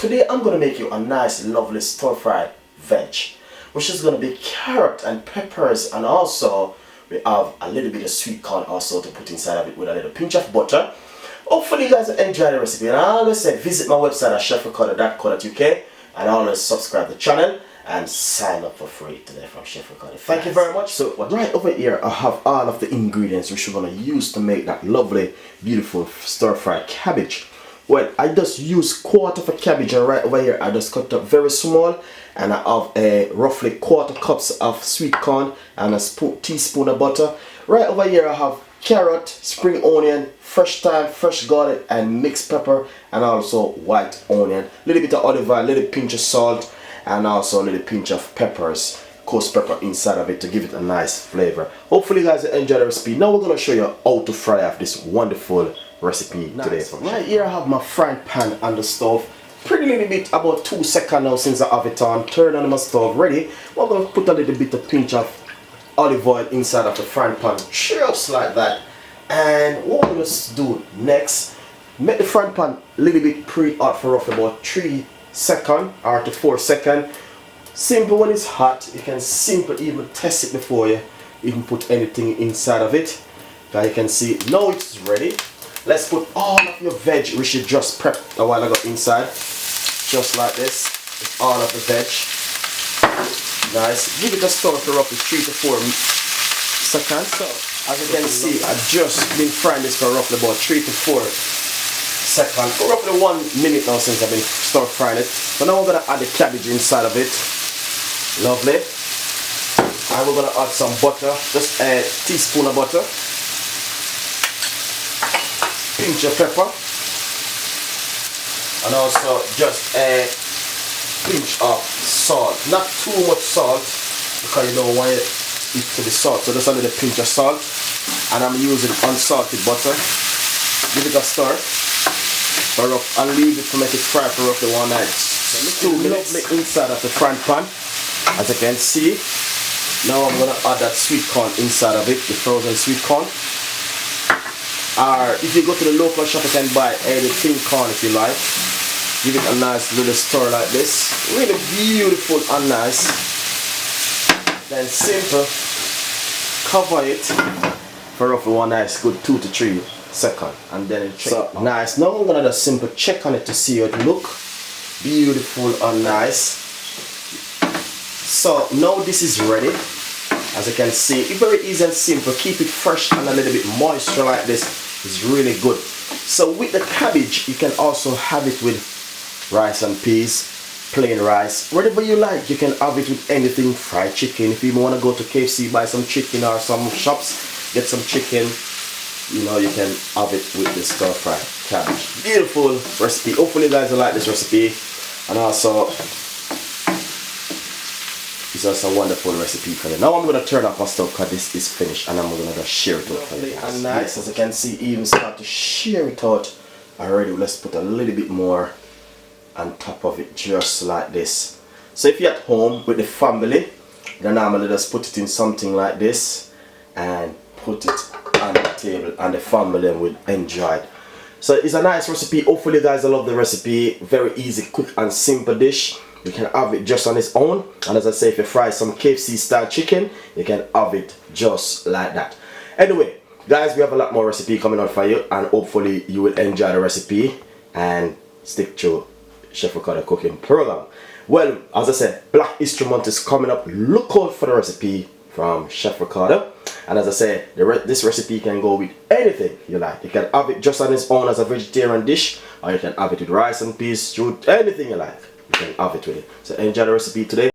today I'm going to make you a nice lovely stir-fried veg, which is going to be carrot and peppers, and also we have a little bit of sweet corn also to put inside of it with a little pinch of butter. Hopefully you guys enjoy the recipe, and I always say visit my website at chefricardo.co.uk and always subscribe to the channel and sign up for free today from Chef Ricardo. Thank you very much. So right over here I have all of the ingredients which we're going to use to make that lovely beautiful stir-fried cabbage. Well, I just use quarter of a cabbage, and right over here I just cut up very small, and I have a roughly quarter cups of sweet corn and a teaspoon of butter. Right over here I have carrot, spring onion, fresh thyme, fresh garlic, and mixed pepper, and also white onion, little bit of olive oil, little pinch of salt, and also a little pinch of peppers, coarse pepper inside of it to give it a nice flavor. Hopefully you guys enjoy the recipe. Now we're going to show you how to fry off this wonderful recipe today. Right here I have my frying pan on the stove. Pretty little bit, about 2 seconds now since I have it on. Turn on my stove, ready. We're going to put a little bit of pinch of olive oil inside of the frying pan, just like that. And what we're going to do next, make the frying pan a little bit pre-hot for roughly about 3 seconds or to 4 seconds. Simple, when it's hot you can simply even test it before you even put anything inside of it. As you can see now it's ready. Let's put all of your veg which you just prepped a while ago inside, just like this. It's all of the veg. Nice. Give it a stir for roughly 3 to 4 seconds. So as you can see I just been frying this for roughly about 3 to 4 seconds, for roughly 1 minute now since I've been stir frying it. So now we're going to add the cabbage inside of it. Lovely. And we're going to add some butter, just a teaspoon of butter, pinch of pepper, and also just a pinch of salt. Not too much salt because you don't want it to be salt, so just a little pinch of salt. And I'm using unsalted butter. Give it a stir and leave it to make it fry for roughly 1 night. So lovely inside of the frying pan, as you can see. Now I'm going to add that sweet corn inside of it, the frozen sweet corn. Or if you go to the local shop you can buy any thin corn if you like. Give it a nice little stir like this. Really beautiful and nice. Then simple, cover it for roughly 1 nice good 2 to 3 seconds, and then it so nice. Now I'm gonna just simple check on it to see how it look. Beautiful and nice. So now this is ready. As you can see, it's very easy and simple. Keep it fresh and a little bit moisture like this is really good. So with the cabbage you can also have it with rice and peas, plain rice, whatever you like. You can have it with anything. Fried chicken, if you want to go to KFC buy some chicken, or some shops get some chicken, you know, you can have it with the stir fry cabbage. Beautiful recipe. Hopefully you guys will like this recipe, and also it's also a wonderful recipe for you. Now I'm going to turn off my stove because this is finished, and I'm going to just share it out for you guys. And nice, as you can see, even start to share it out already. Let's put a little bit more on top of it, just like this. So if you're at home with the family, then normally just put it in something like this and put it on the table, and the family will enjoy it. So it's a nice recipe. Hopefully you guys will love the recipe. Very easy, quick and simple dish. You can have it just on its own, and as I say, if you fry some KFC style chicken, you can have it just like that. Anyway guys, we have a lot more recipe coming out for you, and hopefully you will enjoy the recipe and stick to Chef Ricardo cooking program. Well, as I said, Black History Month is coming up. Look out for the recipe from Chef Ricardo. And as I say, this recipe can go with anything you like. You can have it just on its own as a vegetarian dish, or you can have it with rice and peas, stew, anything you like. You can have it with it. So enjoy the recipe today.